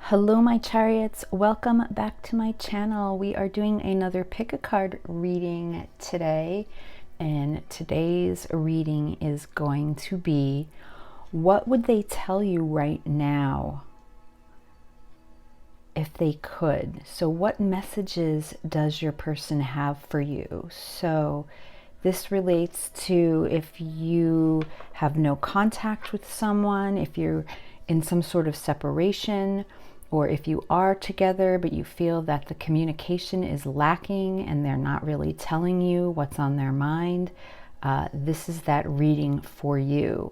Hello my chariots, welcome back to my channel. We are doing another pick a card reading today, and today's reading is going to be, what would they tell you right now if they could? So what messages does your person have for you? So this relates to if you have no contact with someone, if you're in some sort of separation, or if you are together but you feel that the communication is lacking and they're not really telling you what's on their mind, this is that reading for you.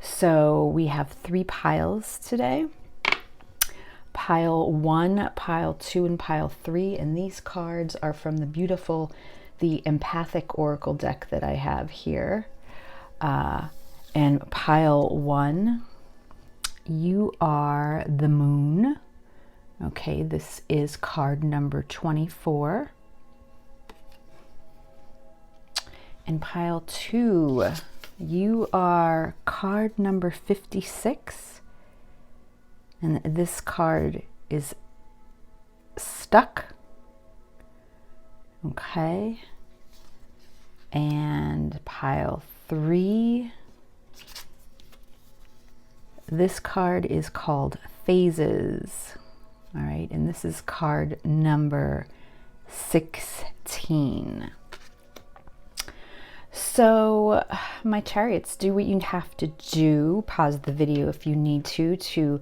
So we have 3 piles today. Pile 1, pile 2, and pile 3, and these cards are from the Empathic Oracle deck that I have here. And pile 1, you are the moon. Okay, this is card number 24. And pile 2, you are card number 56. And this card is stuck. Okay. And pile 3, this card is called Phases. All right, and this is card number 16. So my chariots, do what you have to do. Pause the video if you need to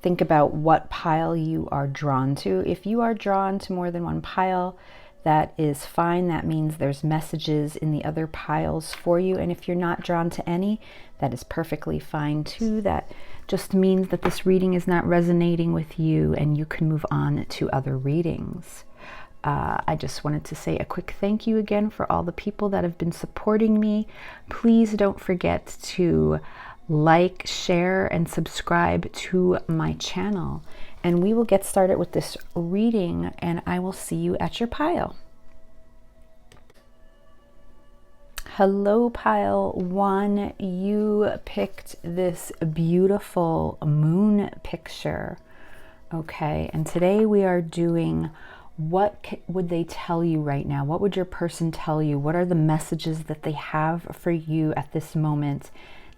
think about what pile you are drawn to. If you are drawn to more than one pile, that is fine. That means there's messages in the other piles for you. And if you're not drawn to any, that is perfectly fine too. That just means that this reading is not resonating with you and you can move on to other readings. I just wanted to say a quick thank you again for all the people that have been supporting me. Please don't forget to like, share, and subscribe to my channel. And we will get started with this reading, and I will see you at your pile. Hello, pile 1. You picked this beautiful moon picture. Okay, and today we are doing, what would they tell you right now? What would your person tell you? What are the messages that they have for you at this moment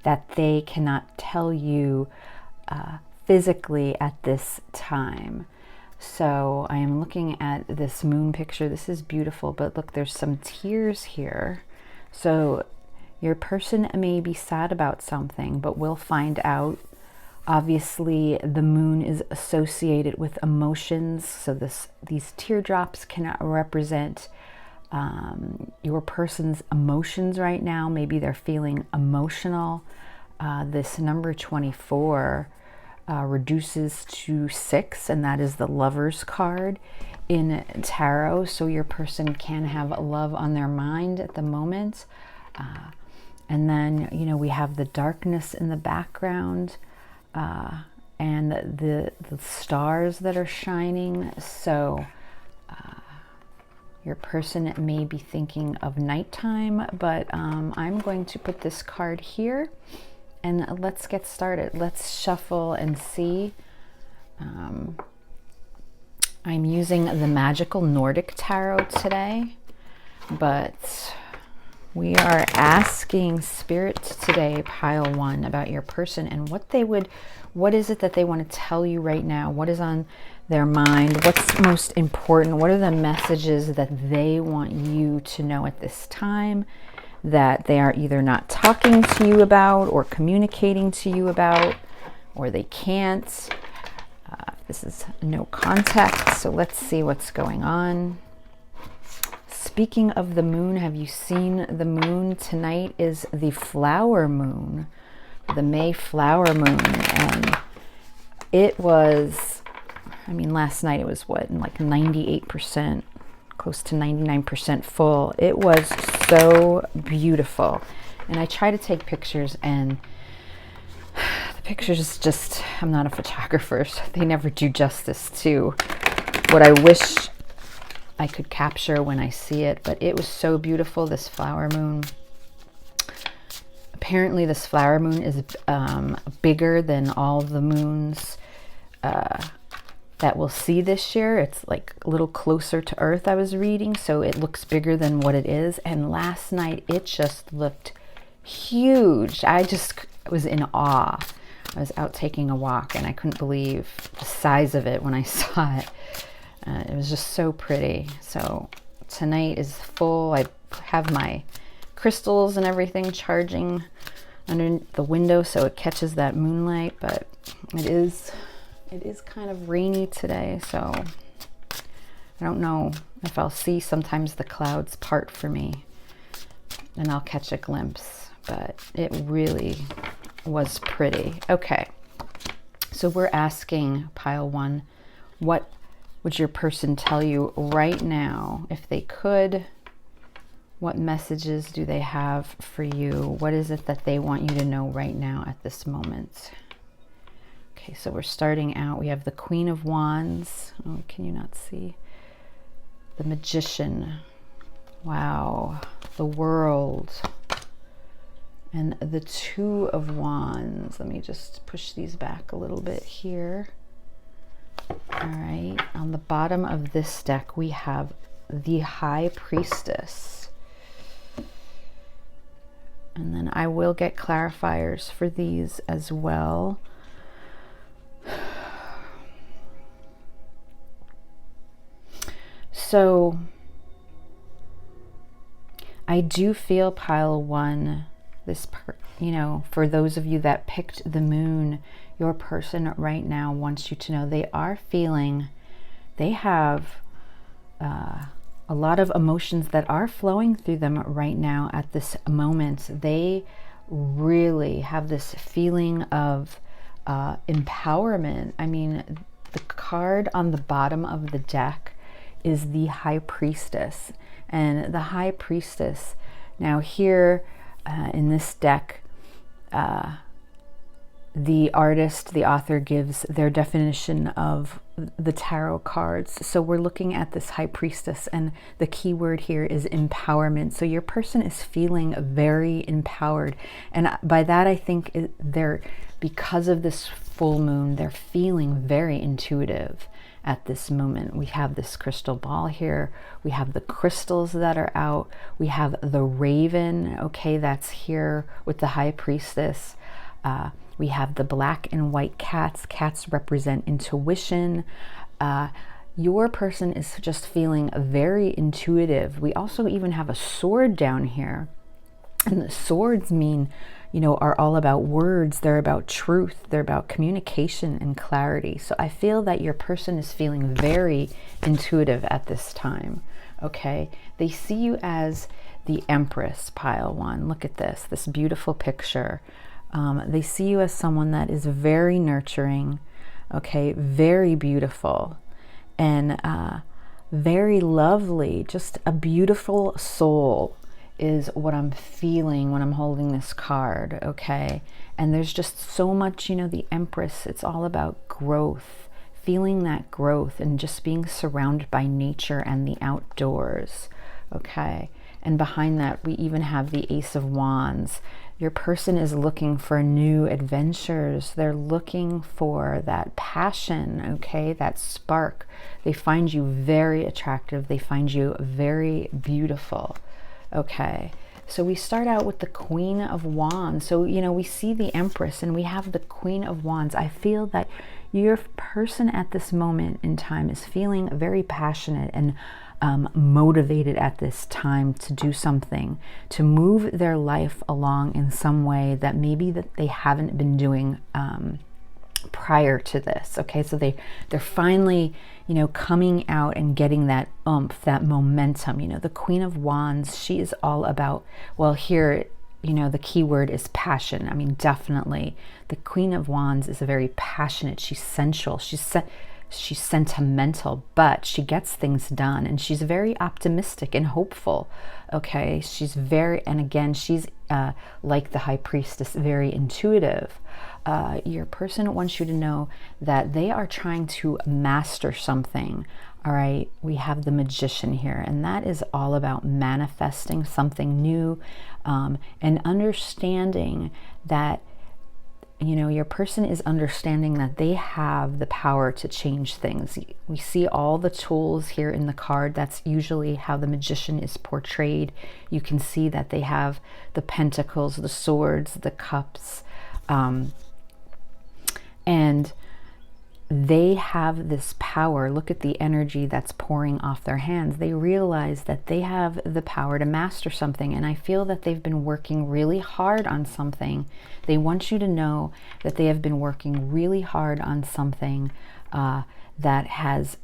that they cannot tell you physically at this time? So I am looking at this moon picture. This is beautiful, but look, there's some tears here. So your person may be sad about something, but we'll find out. Obviously, the moon is associated with emotions, so these teardrops can represent your person's emotions right now. Maybe they're feeling emotional. This number 24 reduces to 6, and that is the Lover's card in tarot. So your person can have love on their mind at the moment. And then, you know, we have the darkness in the background, and the stars that are shining. So your person may be thinking of nighttime, but I'm going to put this card here and let's get started. Let's shuffle and see. I'm using the magical Nordic tarot today, but we are asking Spirit today, pile 1, about your person and what is it that they want to tell you right now? What is on their mind? What's most important? What are the messages that they want you to know at this time that they are either not talking to you about or communicating to you about, or they can't? This is no contact, so let's see what's going on. Speaking of the moon, have you seen the moon? Tonight is the flower moon, the May flower moon, and it was, I mean, last night it was what, like 98%, close to 99% full. It was so beautiful, and I try to take pictures, and the pictures just, I'm not a photographer, so they never do justice to what I wish I could capture when I see it. But it was so beautiful, this flower moon. Apparently this flower moon is bigger than all the moons that we'll see this year. It's like a little closer to Earth, I was reading, so it looks bigger than what it is. And last night it just looked huge. I just was in awe. I was out taking a walk and I couldn't believe the size of it when I saw it. It was just so pretty. So tonight is full. I have my crystals and everything charging under the window so it catches that moonlight, but it is kind of rainy today, so I don't know if I'll see. Sometimes the clouds part for me and I'll catch a glimpse, but it really was pretty. Okay, so we're asking pile 1, what would your person tell you right now if they could? What messages do they have for you? What is it that they want you to know right now at this moment? Okay, so we're starting out. We have the Queen of Wands. Oh, can you not see? The Magician. Wow. The World. And the Two of Wands. Let me just push these back a little bit here. All right. On the bottom of this deck, we have the High Priestess. And then I will get clarifiers for these as well. So I do feel pile 1, this, you know, for those of you that picked the moon, your person right now wants you to know they are feeling, they have a lot of emotions that are flowing through them right now at this moment. They really have this feeling of empowerment. I mean, the card on the bottom of the deck is the High Priestess. And the High Priestess, now here in this deck, the artist, the author gives their definition of the tarot cards. So we're looking at this High Priestess, and the key word here is empowerment. So your person is feeling very empowered. And by that, I think they're, because of this full moon, they're feeling very intuitive at this moment. We have this crystal ball here. We have the crystals that are out. We have the raven, okay, that's here with the High Priestess. We have the black and white cats. Cats represent intuition. Your person is just feeling very intuitive. We also even have a sword down here. And the swords mean, you know, are all about words. They're about truth. They're about communication and clarity. So I feel that your person is feeling very intuitive at this time, okay? They see you as the Empress, pile 1. Look at this beautiful picture. They see you as someone that is very nurturing, okay, very beautiful, and very lovely. Just a beautiful soul is what I'm feeling when I'm holding this card, okay? And there's just so much, you know, the Empress, it's all about growth, feeling that growth and just being surrounded by nature and the outdoors, okay? And behind that, we even have the Ace of Wands. Your person is looking for new adventures. They're looking for that passion, okay, that spark. They find you very attractive. They find you very beautiful, okay? So we start out with the Queen of Wands. So, you know, we see the Empress and we have the Queen of Wands. I feel that your person at this moment in time is feeling very passionate and motivated at this time to do something, to move their life along in some way that maybe that they haven't been doing prior to this, okay? So they're finally, you know, coming out and getting that oomph, that momentum. You know, the Queen of Wands, she is all about, well, here, you know, the key word is passion. I mean, definitely the Queen of Wands is a very passionate, she's sensual, she's sentimental, but she gets things done, and she's very optimistic and hopeful, okay? She's very, and again, she's like the High Priestess, very intuitive. Your person wants you to know that they are trying to master something, all right? We have the Magician here, and that is all about manifesting something new, and understanding that you know, your person is understanding that they have the power to change things. We see all the tools here in the card. That's usually how the magician is portrayed. You can see that they have the pentacles, the swords, the cups, and they have this power. Look at the energy that's pouring off their hands. They realize that they have the power to master something, and I feel that they've been working really hard on something. They want you to know that they have been working really hard on something that has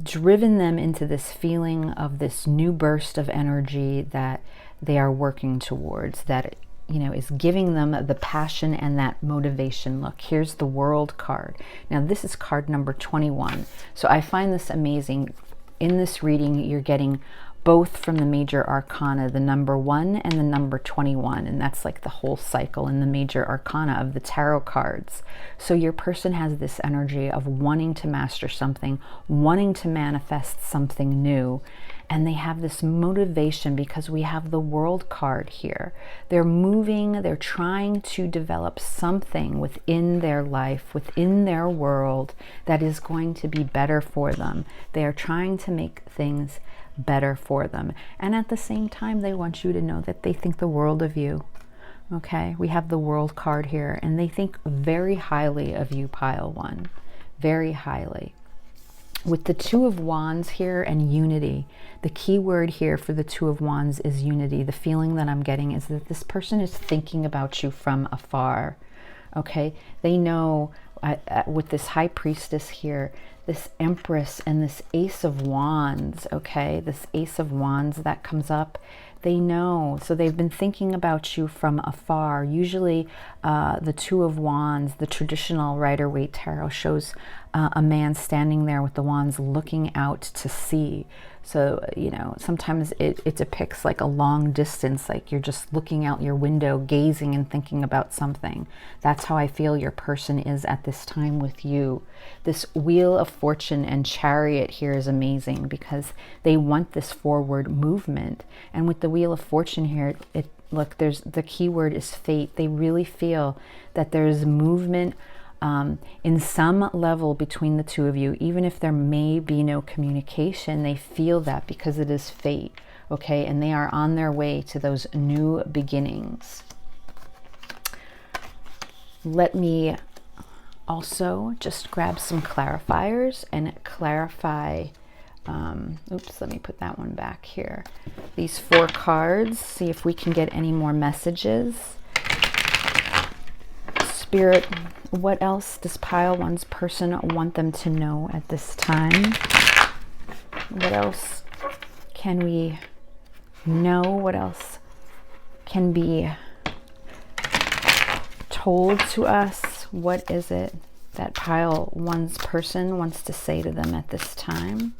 driven them into this feeling of this new burst of energy that they are working towards, that, you know, is giving them the passion and that motivation. Look, here's the World card. Now this is card number 21. So I find this amazing. In this reading, you're getting both from the major arcana, the number 1 and the number 21. And that's like the whole cycle in the major arcana of the tarot cards. So your person has this energy of wanting to master something, wanting to manifest something new. And they have this motivation because we have the World card here. They're moving, they're trying to develop something within their life, within their world, that is going to be better for them. They are trying to make things better for them. And at the same time, they want you to know that they think the world of you. Okay, we have the World card here, and they think very highly of you, pile 1. Very highly. With the Two of Wands here and unity, the key word here for the Two of Wands is unity. The feeling that I'm getting is that this person is thinking about you from afar. Okay, they know with this High Priestess here, this Empress and this Ace of Wands, okay, this Ace of Wands that comes up, they know. So they've been thinking about you from afar. Usually the Two of Wands, the traditional Rider-Waite Tarot, shows a man standing there with the wands looking out to sea. So, you know, sometimes it depicts like a long distance, like you're just looking out your window, gazing and thinking about something. That's how I feel your person is at this time with you. This Wheel of Fortune and Chariot here is amazing because they want this forward movement. And with the Wheel of Fortune here, look, there's the key word is fate. They really feel that there's movement in some level between the two of you. Even if there may be no communication, they feel that because it is fate, okay? And they are on their way to those new beginnings. Let me also just grab some clarifiers and clarify. Oops, let me put that one back here. These 4 cards, see if we can get any more messages. Spirit, what else does pile 1's person want them to know at this time? What else can we know? What else can be told to us? What is it that pile 1's person wants to say to them at this time?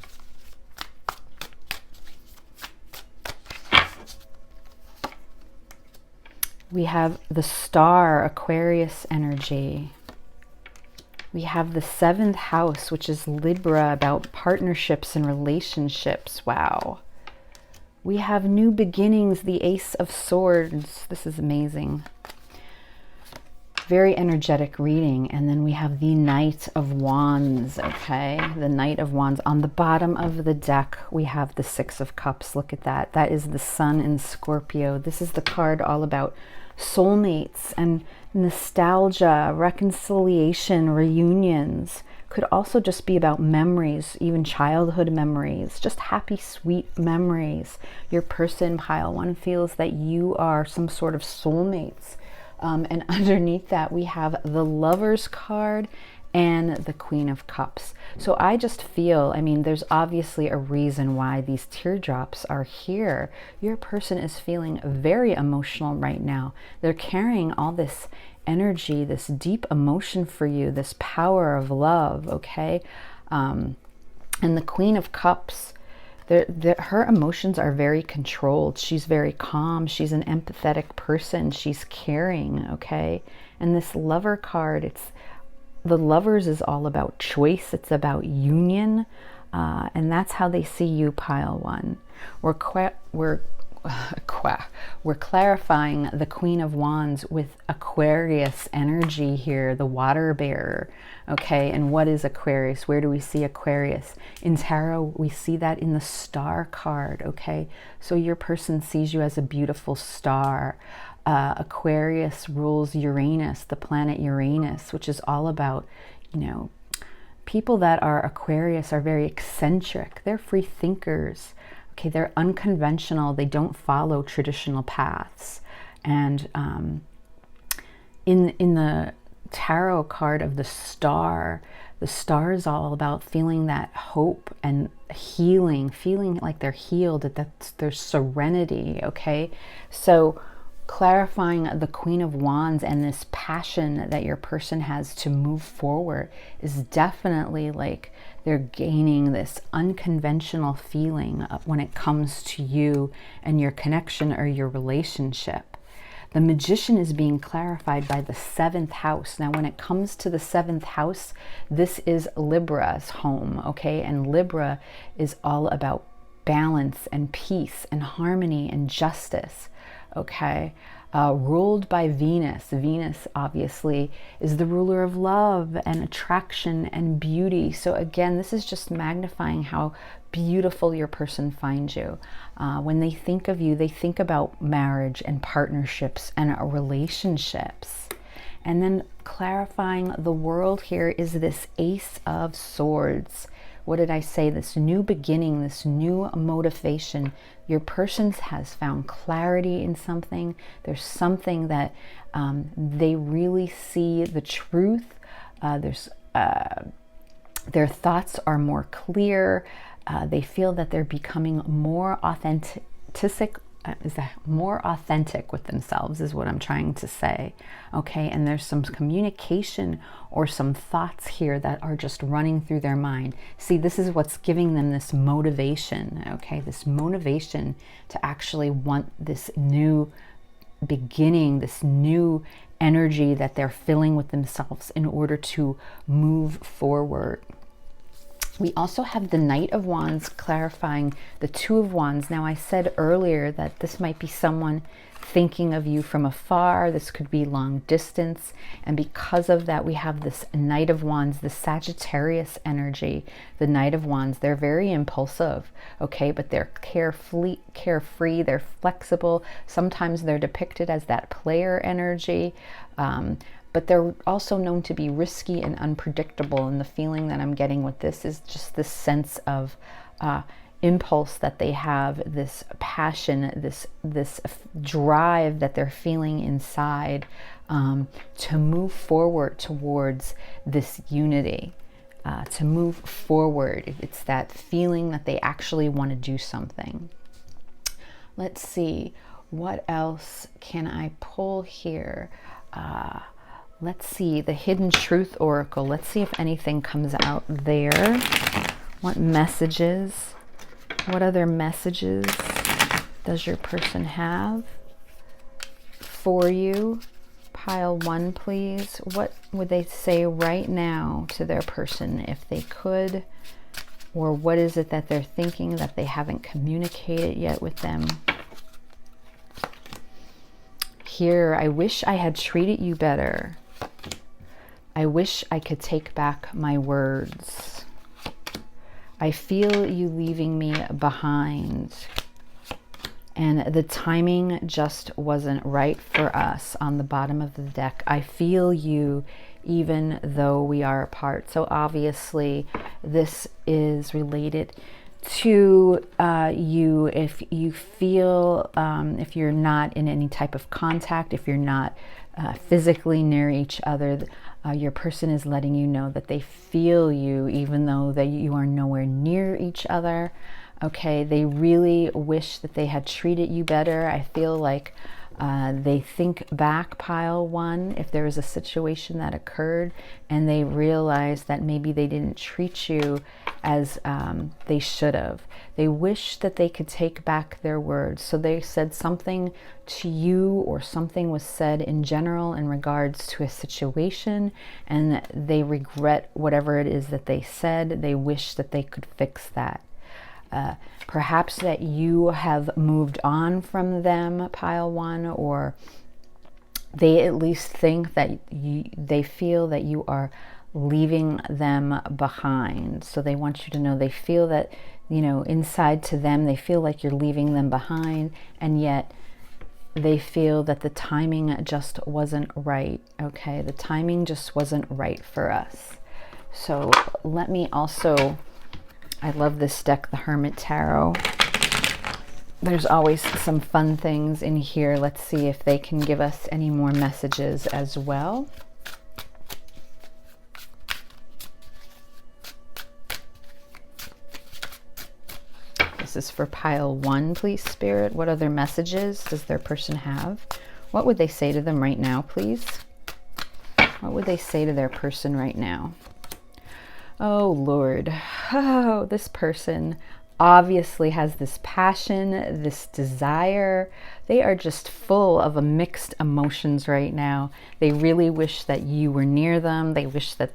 We have the Star, Aquarius energy. We have the 7th house, which is Libra, about partnerships and relationships. Wow. We have new beginnings, the Ace of Swords. This is amazing. Very energetic reading. And then we have the Knight of Wands, okay? The Knight of Wands. On the bottom of the deck, we have the 6 of Cups. Look at that. That is the Sun in Scorpio. This is the card all about soulmates and nostalgia, reconciliation, reunions. Could also just be about memories, even childhood memories, just happy, sweet memories. Your person, pile 1, feels that you are some sort of soulmates. And underneath that, we have the Lovers card and the Queen of Cups. So I just feel, I mean, there's obviously a reason why these teardrops are here. Your person is feeling very emotional right now. They're carrying all this energy, this deep emotion for you, this power of love, okay? And the Queen of Cups, her emotions are very controlled. She's very calm. She's an empathetic person. She's caring, okay? And this Lover card, the Lovers is all about choice. It's about union. And that's how they see you, pile 1. We're we're clarifying the Queen of Wands with Aquarius energy here, the water bearer. Okay, and what is Aquarius? Where do we see Aquarius? In tarot, we see that in the star card, okay? So your person sees you as a beautiful star. Aquarius rules Uranus, the planet Uranus, which is all about, you know, people that are Aquarius are very eccentric. They're free thinkers. Okay, they're unconventional. They don't follow traditional paths. And in the tarot card of the star is all about feeling that hope and healing, feeling like they're healed, that there's serenity. Okay, so clarifying the Queen of Wands and this passion that your person has to move forward is definitely like they're gaining this unconventional feeling when it comes to you and your connection or your relationship. The Magician is being clarified by the 7th house. Now, when it comes to the 7th house, this is Libra's home, okay? And Libra is all about balance and peace and harmony and justice. Okay, ruled by Venus. Venus obviously is the ruler of love and attraction and beauty. So again, this is just magnifying how beautiful your person finds you. When they think of you, they think about marriage and partnerships and relationships. And then clarifying the world here is this Ace of Swords. What did I say? This new beginning, this new motivation. Your person has found clarity in something. There's something that they really see the truth. Their thoughts are more clear. They feel that they're becoming more authentic with themselves is what I'm trying to say. Okay, and there's some communication or some thoughts here that are just running through their mind. See, this is what's giving them this motivation, okay, this motivation to actually want this new beginning, this new energy that they're filling with themselves in order to move forward. We also have the Knight of Wands clarifying the Two of Wands. Now, I said earlier that this might be someone thinking of you from afar. This could be long distance. And because of that, we have this Knight of Wands, the Sagittarius energy. The Knight of Wands, they're very impulsive, okay? But they're carefree, they're flexible. Sometimes they're depicted as that player energy. But they're also known to be risky and unpredictable. And the feeling that I'm getting with this is just this sense of impulse that they have, this passion, this drive that they're feeling inside to move forward towards this unity, to move forward. It's that feeling that they actually want to do something. Let's see, what else can I pull here? Let's see, the Hidden Truth Oracle. Let's see if anything comes out there. What messages? What other messages does your person have for you? Pile 1, please. What would they say right now to their person if they could? Or what is it that they're thinking that they haven't communicated yet with them? Here, I wish I had treated you better. I wish I could take back my words. I feel you leaving me behind. And the timing just wasn't right for us on the bottom of the deck. I feel you even though we are apart. So obviously this is related to you. If you feel, if you're not in any type of contact, if you're not physically near each other, your person is letting you know that they feel you even though that you are nowhere near each other. Okay, they really wish that they had treated you better. I feel like they think back, pile 1, if there was a situation that occurred and they realize that maybe they didn't treat you as they should have. They wish that they could take back their words. So they said something to you, or something was said in general in regards to a situation, and they regret whatever it is that they said. They wish that they could fix that. Perhaps that you have moved on from them, pile one, or they at least think that they feel that you are leaving them behind. So they want you to know they feel that, you know, inside to them, they feel like you're leaving them behind, and yet they feel that the timing just wasn't right. Okay, the timing just wasn't right for us. So let me also, I love this deck, the Hermit Tarot. There's always some fun things in here. Let's see if they can give us any more messages as well. This is for pile one, please, Spirit. What other messages does their person have? What would they say to them right now, please? What would they say to their person right now? Oh, Lord. Oh, this person obviously has this passion, this desire. They are just full of mixed emotions right now. They really wish that you were near them. They wish that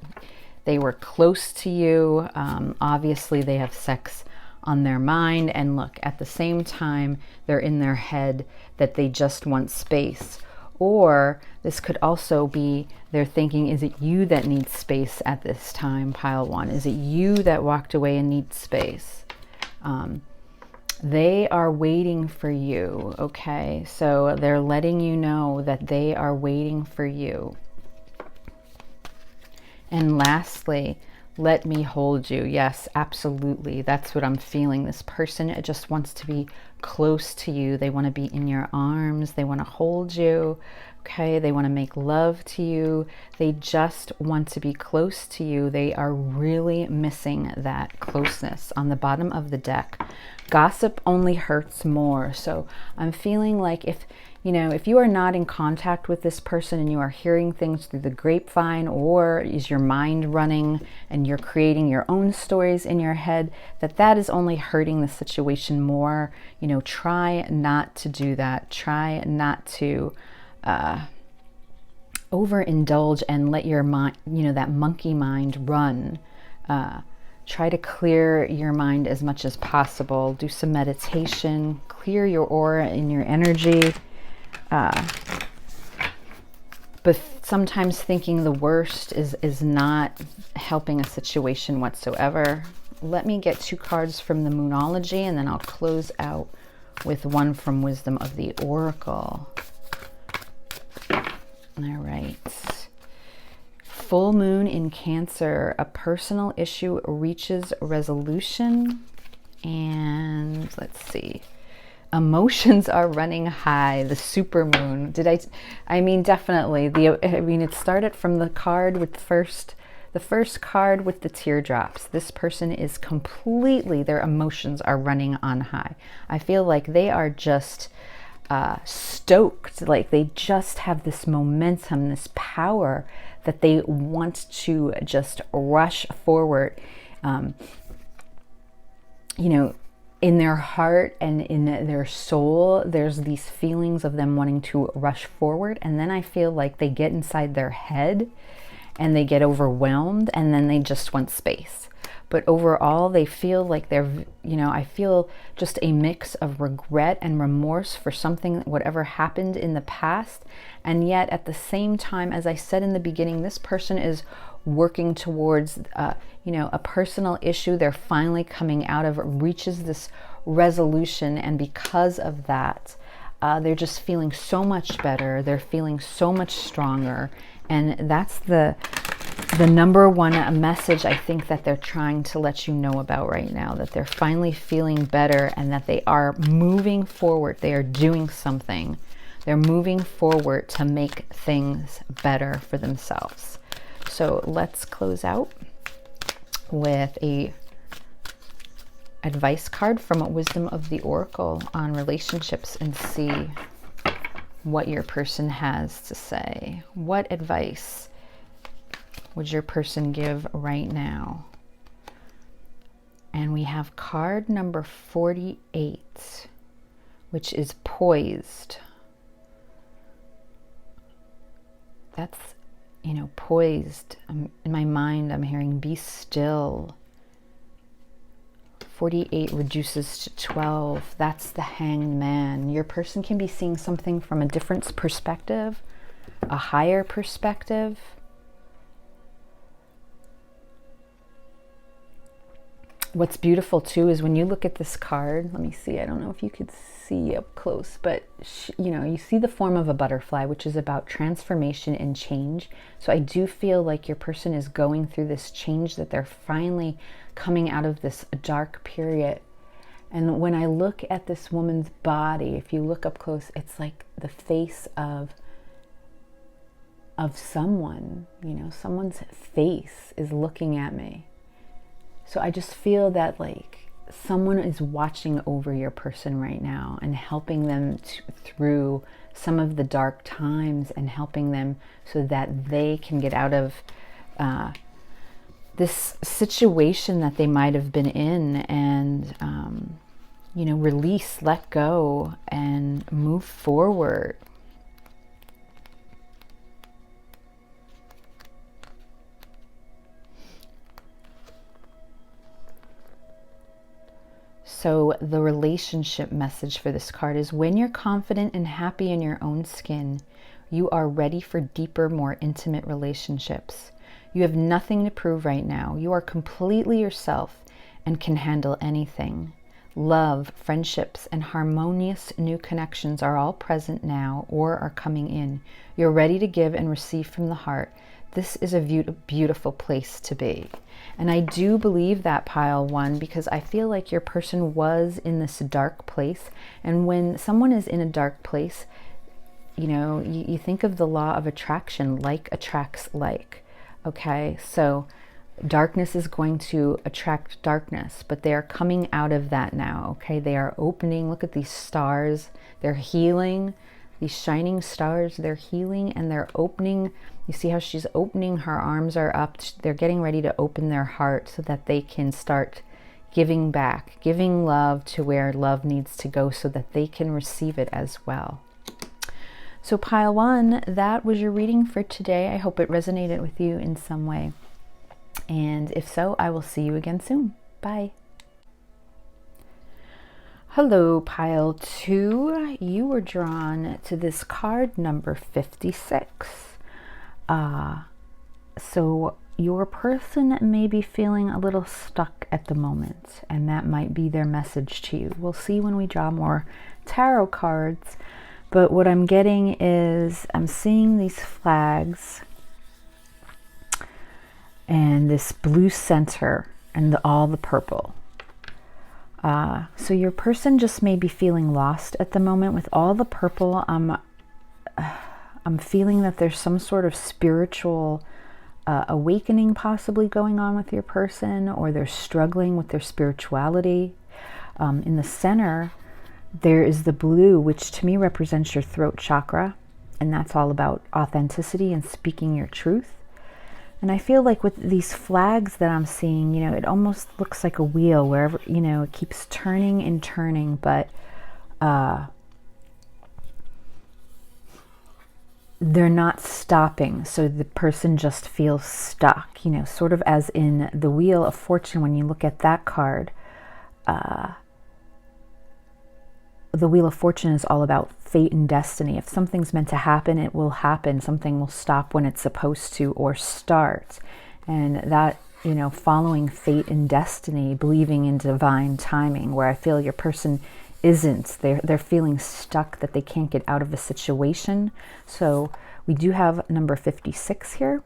they were close to you. Obviously, they have sex on their mind, and look, at the same time, they're in their head that they just want space. Or this could also be they're thinking, is it you that needs space at this time, pile one? Is it you that walked away and needs space? They are waiting for you, okay? So they're letting you know that they are waiting for you. And lastly, let me hold you. Yes, absolutely. That's what I'm feeling. This person just wants to be close to you. They want to be in your arms. They want to hold you. Okay, they want to make love to you. They just want to be close to you. They are really missing that closeness. On the bottom of the deck, gossip only hurts more. So I'm feeling like if you are not in contact with this person and you are hearing things through the grapevine, or is your mind running and you're creating your own stories in your head, that is only hurting the situation more. Try not to do that. Try not to overindulge and let your mind, that monkey mind run. Try to clear your mind as much as possible. Do some meditation, clear your aura and your energy. But sometimes thinking the worst is not helping a situation whatsoever. Let me get 2 cards from the Moonology, and then I'll close out with one from Wisdom of the Oracle. All right. Full moon in Cancer. A personal issue reaches resolution. And let's see. Emotions are running high. The super moon. I mean, definitely. It started from the card with the first card with the teardrops. This person is completely, their emotions are running on high. I feel like they are just stoked. Like they just have this momentum, this power that they want to just rush forward. In their heart and in their soul, there's these feelings of them wanting to rush forward. And then I feel like they get inside their head and they get overwhelmed, and then they just want space. But overall, they feel like I feel just a mix of regret and remorse for something, whatever happened in the past. And yet at the same time, as I said in the beginning, this person is working towards, a personal issue they're finally coming out of. It reaches this resolution, and because of that, they're just feeling so much better. They're feeling so much stronger, and that's the number one message I think that they're trying to let you know about right now, that they're finally feeling better and that they are moving forward. They are doing something. They're moving forward to make things better for themselves. So let's close out with a advice card from Wisdom of the Oracle on relationships and see what your person has to say. What advice would your person give right now? And we have card number 48, which is poised. That's, poised. In my mind, I'm hearing be still. 48 reduces to 12. That's the Hanged Man. Your person can be seeing something from a different perspective, a higher perspective. What's beautiful too is when you look at this card, let me see, I don't know if you could see up close, but you know, you see the form of a butterfly, which is about transformation and change. So I do feel like your person is going through this change, that they're finally coming out of this dark period. And when I look at this woman's body, if you look up close, it's like the face of someone, you know, someone's face is looking at me. So I just feel that like someone is watching over your person right now and helping them through some of the dark times, and helping them so that they can get out of this situation that they might have been in, and you know, release, let go, and move forward. So the relationship message for this card is, when you're confident and happy in your own skin, you are ready for deeper, more intimate relationships. You have nothing to prove right now. You are completely yourself and can handle anything. Love, friendships, and harmonious new connections are all present now or are coming in. You're ready to give and receive from the heart. This is a beautiful place to be. And I do believe that, pile one, because I feel like your person was in this dark place. And when someone is in a dark place, you know, you think of the law of attraction, like attracts like. Okay, so darkness is going to attract darkness, but they are coming out of that now. Okay, they are opening. Look at these stars. They're healing. These shining stars, they're healing, and they're opening. You see how she's opening, her arms are up. They're getting ready to open their heart so that they can start giving back, giving love to where love needs to go so that they can receive it as well. So pile one, that was your reading for today. I hope it resonated with you in some way. And if so, I will see you again soon. Bye. Hello, pile two. You were drawn to this card number 56. So your person may be feeling a little stuck at the moment, and that might be their message to you. We'll see when we draw more tarot cards. But what I'm getting is, I'm seeing these flags and this blue center and all the purple. So your person just may be feeling lost at the moment with all the purple. I'm feeling that there's some sort of spiritual awakening possibly going on with your person, or they're struggling with their spirituality. In the center, there is the blue, which to me represents your throat chakra, and that's all about authenticity and speaking your truth. And I feel like with these flags that I'm seeing, you know, it almost looks like a wheel wherever, you know, it keeps turning and turning, but they're not stopping. So the person just feels stuck, you know, sort of as in the Wheel of Fortune. When you look at that card, the Wheel of Fortune is all about fate and destiny. If something's meant to happen, it will happen. Something will stop when it's supposed to, or start. And that, you know, following fate and destiny, believing in divine timing, where I feel your person isn't. They're feeling stuck, that they can't get out of a situation. So we do have number 56 here.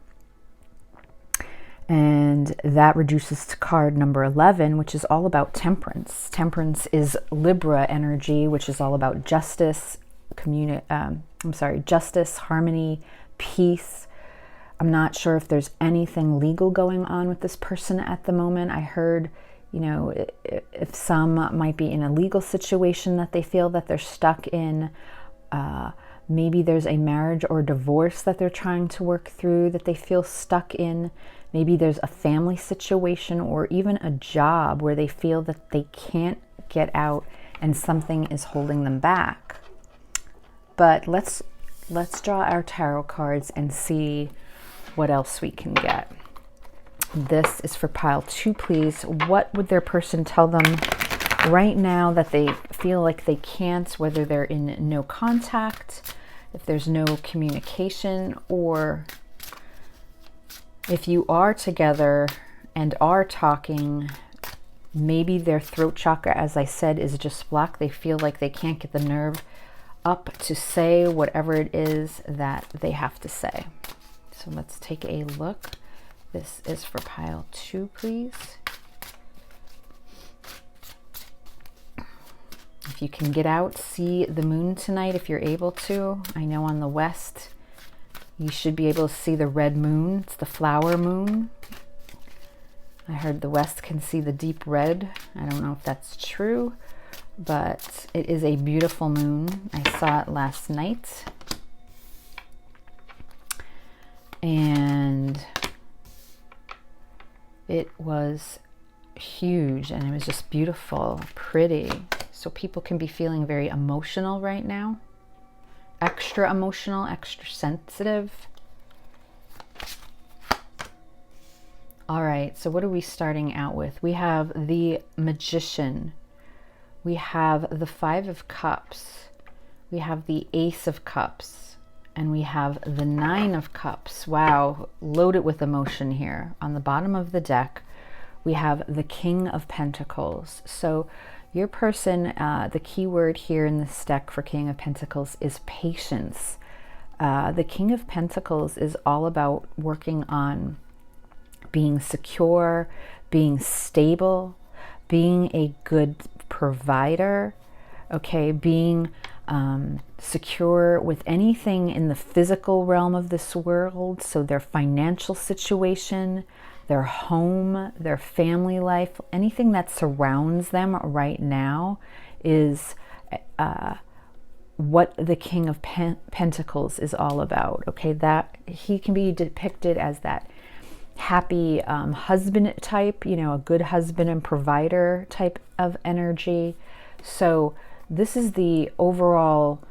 And that reduces to card number 11, which is all about temperance. Temperance is Libra energy, which is all about justice, justice, harmony, peace. I'm not sure if there's anything legal going on with this person at the moment. I heard, you know, if some might be in a legal situation that they feel that they're stuck in. Maybe there's a marriage or divorce that they're trying to work through that they feel stuck in. Maybe there's a family situation, or even a job where they feel that they can't get out and something is holding them back. But let's draw our tarot cards and see what else we can get. This is for pile 2, please. What would their person tell them right now that they feel like they can't, whether they're in no contact, if there's no communication, or if you are together and are talking, maybe their throat chakra, as I said, is just blocked. They feel like they can't get the nerve up to say whatever it is that they have to say. So let's take a look. This is for pile 2, please. If you can get out, see the moon tonight if you're able to. I know on the west, you should be able to see the red moon. It's the flower moon. I heard the west can see the deep red. I don't know if that's true, but it is a beautiful moon. I saw it last night. And it was huge, and it was just beautiful, pretty. So people can be feeling very emotional right now. Extra emotional, extra sensitive. All right, so what are we starting out with? We have the Magician. We have the 5 of Cups. We have the Ace of Cups. And we have the 9 of Cups. Wow, loaded with emotion here. On the bottom of the deck, we have the King of Pentacles. So your person, the key word here in this deck for King of Pentacles is patience. The King of Pentacles is all about working on being secure, being stable, being a good provider, okay, being secure with anything in the physical realm of this world. So their financial situation, their home, their family life, anything that surrounds them right now is what the King of Pentacles is all about. Okay, that he can be depicted as that happy husband type, you know, a good husband and provider type of energy. So this is the overall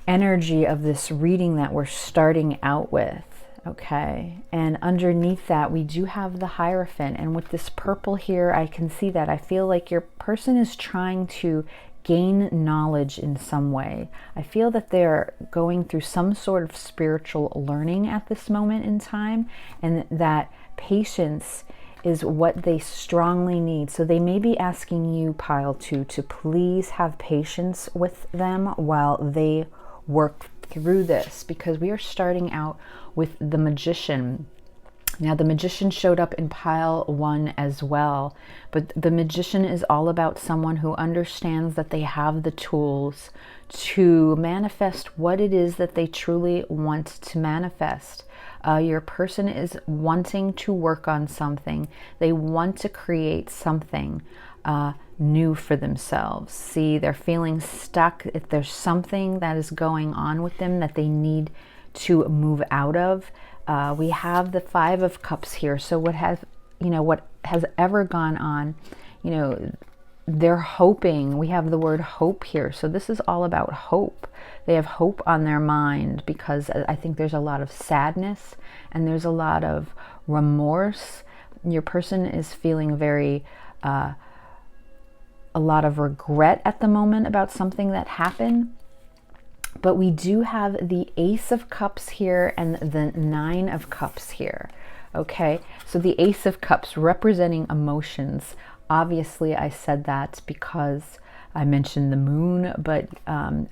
energy of this reading that we're starting out with, okay? And underneath that, we do have the Hierophant. And with this purple here, I can see that. I feel like your person is trying to gain knowledge in some way. I feel that they're going through some sort of spiritual learning at this moment in time, and that patience is what they strongly need. So they may be asking you, pile 2, to please have patience with them while they work through this, because we are starting out with the Magician. Now, the Magician showed up in pile 1 as well, but the Magician is all about someone who understands that they have the tools to manifest what it is that they truly want to manifest. Your person is wanting to work on something. They want to create something new for themselves. See, they're feeling stuck. If there's something that is going on with them that they need to move out of, we have the 5 of Cups here. So what has ever gone on, you know, they're hoping. We have the word hope here. So this is all about hope. They have hope on their mind because I think there's a lot of sadness and there's a lot of remorse. Your person is feeling a lot of regret at the moment about something that happened. But we do have the Ace of Cups here and the 9 of Cups here. Okay, so the Ace of Cups representing emotions. Obviously, I said that because I mentioned the moon, but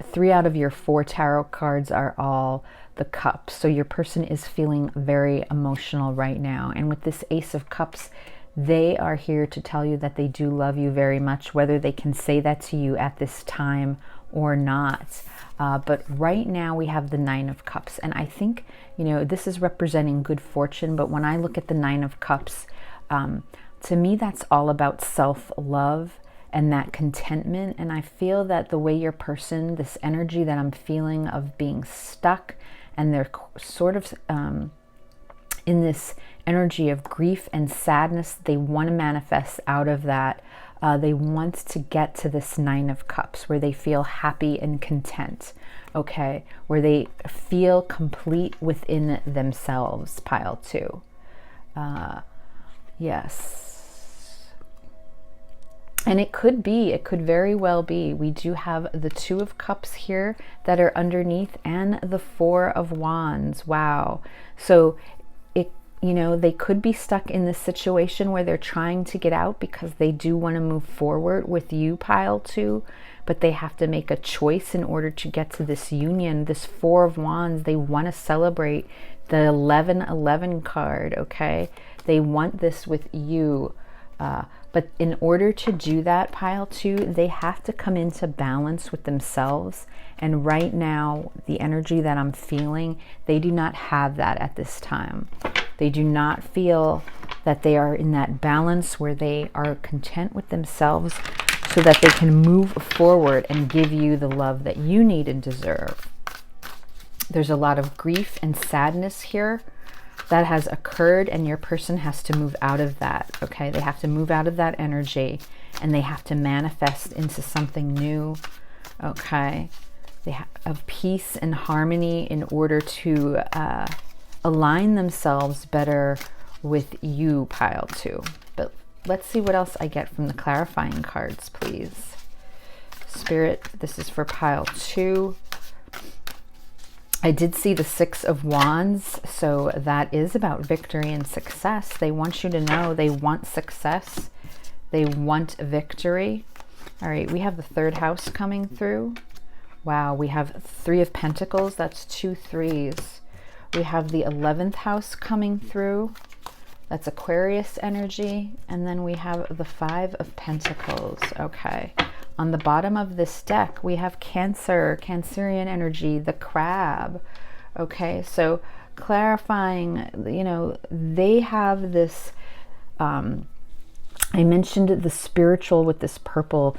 3 out of your 4 tarot cards are all the cups. So your person is feeling very emotional right now. And with this Ace of Cups, they are here to tell you that they do love you very much, whether they can say that to you at this time or not. But right now we have the 9 of Cups. And I think, you know, this is representing good fortune. But when I look at the 9 of Cups, to me, that's all about self-love and that contentment. And I feel that the way your person, this energy that I'm feeling of being stuck, and they're sort of in this energy of grief and sadness, they want to manifest out of that. They want to get to this 9 of Cups where they feel happy and content, okay? Where they feel complete within themselves, pile 2. Yes. And it could very well be. We do have the Two of Cups here that are underneath and the Four of Wands. Wow. So they could be stuck in this situation where they're trying to get out because they do want to move forward with you, pile 2, but they have to make a choice in order to get to this union. This Four of Wands, they want to celebrate the 1111 card, okay? They want this with you. But in order to do that, pile 2, they have to come into balance with themselves. And right now, the energy that I'm feeling, they do not have that at this time. They do not feel that they are in that balance where they are content with themselves so that they can move forward and give you the love that you need and deserve. There's a lot of grief and sadness here that has occurred, and your person has to move out of that, okay? They have to move out of that energy and they have to manifest into something new, okay? They have peace and harmony in order to align themselves better with you, pile 2. But let's see what else I get from the clarifying cards, please. Spirit, this is for pile 2. I did see the Six of Wands, so that is about victory and success. They want you to know they want success. They want victory. All right, we have the third house coming through. Wow, we have Three of Pentacles. That's 2 3s. We have the 11th house coming through. That's Aquarius energy. And then we have the Five of Pentacles. Okay. On the bottom of this deck, we have Cancer, Cancerian energy, the Crab. Okay, so clarifying, they have this, I mentioned the spiritual with this purple.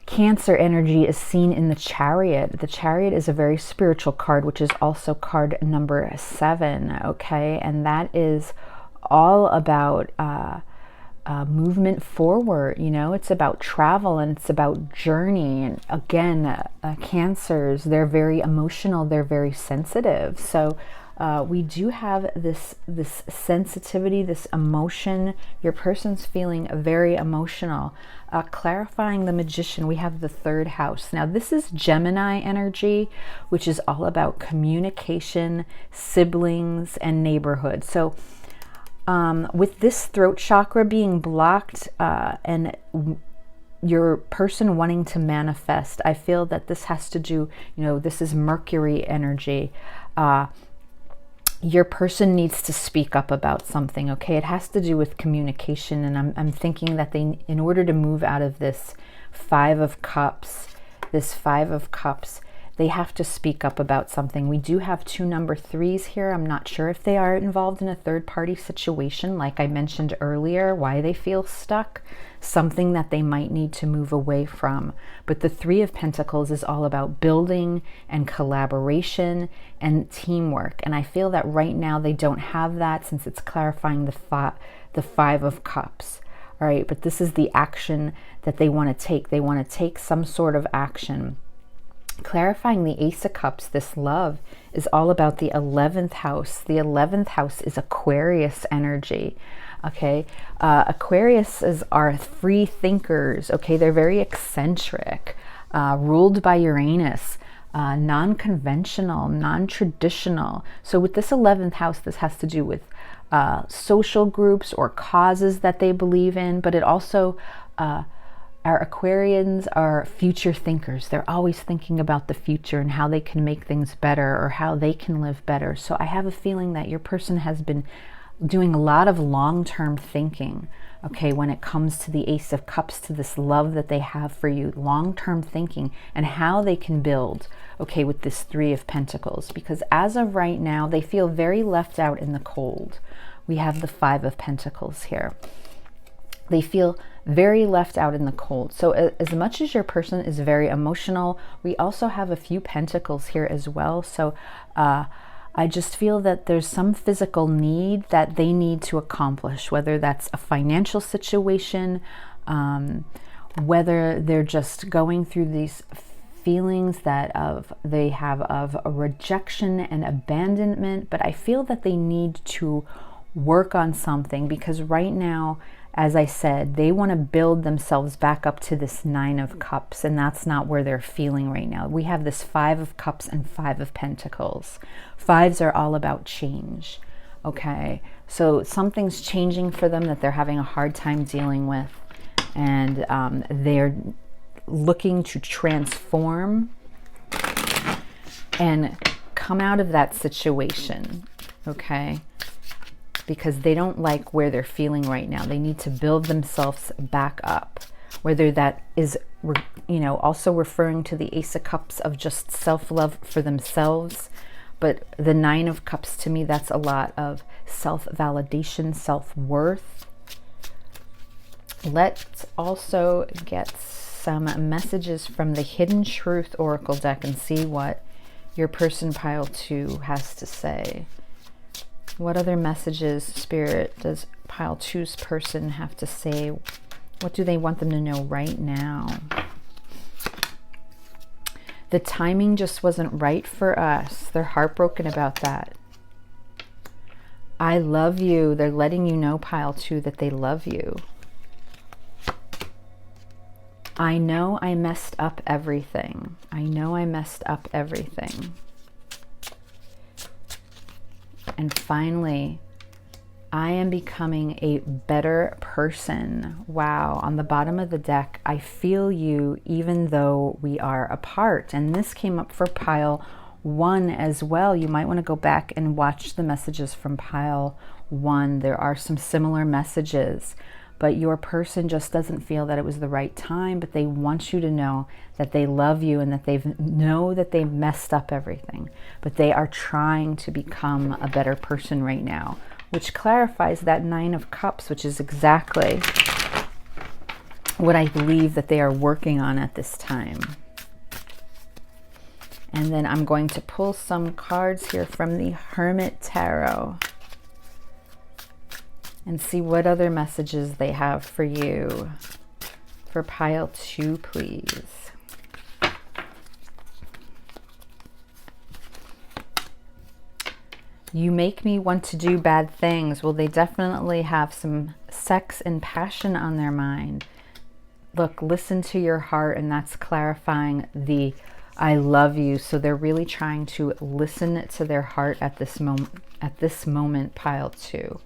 Cancer energy is seen in the Chariot. The Chariot is a very spiritual card, which is also card number 7, okay? And that is all about movement forward, it's about travel and it's about journey. And again, Cancers, they're very emotional, they're very sensitive. So we do have this sensitivity, this emotion. Your person's feeling very emotional. Clarifying the Magician, we have the third house. Now this is Gemini energy, which is all about communication, siblings, and neighborhood. So with this throat chakra being blocked and your person wanting to manifest, I feel that this has to do, this is Mercury energy. Your person needs to speak up about something, okay? It has to do with communication, and I'm thinking that they, in order to move out of this Five of Cups, they have to speak up about something. We do have 2 number 3s here. I'm not sure if they are involved in a third-party situation, like I mentioned earlier, why they feel stuck, something that they might need to move away from. But the Three of Pentacles is all about building and collaboration and teamwork. And I feel that right now they don't have that, since it's clarifying the Five of Cups. All right, but this is the action that they want to take. They want to take some sort of action. Clarifying the Ace of Cups, this love is all about the 11th house. The 11th house is Aquarius energy. Okay, Aquariuses are free thinkers. Okay, they're very eccentric, ruled by Uranus, non-conventional, non-traditional. So with this 11th house, this has to do with social groups or causes that they believe in, but it also our Aquarians are future thinkers. They're always thinking about the future and how they can make things better or how they can live better. So I have a feeling that your person has been doing a lot of long-term thinking, okay, when it comes to the Ace of Cups, to this love that they have for you, long-term thinking and how they can build, okay, with this Three of Pentacles. Because as of right now, they feel very left out in the cold. We have the Five of Pentacles here. They feel very left out in the cold. So as much as your person is very emotional, we also have a few pentacles here as well. So I just feel that there's some physical need that they need to accomplish, whether that's a financial situation, whether they're just going through these feelings that they have of a rejection and abandonment. But I feel that they need to work on something, because right now, as I said, they want to build themselves back up to this 9 of Cups, and that's not where they're feeling right now. We have this 5 of Cups and 5 of Pentacles. Fives are all about change, okay? So something's changing for them that they're having a hard time dealing with, and they're looking to transform and come out of that situation, okay? Because they don't like where they're feeling right now. They need to build themselves back up. Whether that is, you know, also referring to the Ace of Cups of just self-love for themselves. But the 9 of Cups, to me, that's a lot of self-validation, self-worth. Let's also get some messages from the Hidden Truth Oracle deck and see what your person pile 2 has to say. What other messages, Spirit, does pile 2's person have to say? What do they want them to know right now? The timing just wasn't right for us. They're heartbroken about that. I love you. They're letting you know, pile 2, that they love you. I know I messed up everything. I know I messed up everything. And finally, I am becoming a better person. Wow. On the bottom of the deck, I feel you even though we are apart. And this came up for pile 1 as well. You might want to go back and watch the messages from pile 1. There are some similar messages, but your person just doesn't feel that it was the right time, but they want you to know that they love you and that they know that they've messed up everything, but they are trying to become a better person right now, which clarifies that 9 of Cups, which is exactly what I believe that they are working on at this time. And then I'm going to pull some cards here from the Hermit Tarot and see what other messages they have for you. For pile 2, please. You make me want to do bad things. Well, they definitely have some sex and passion on their mind. Look, listen to your heart, and that's clarifying the I love you. So they're really trying to listen to their heart at this moment, pile 2.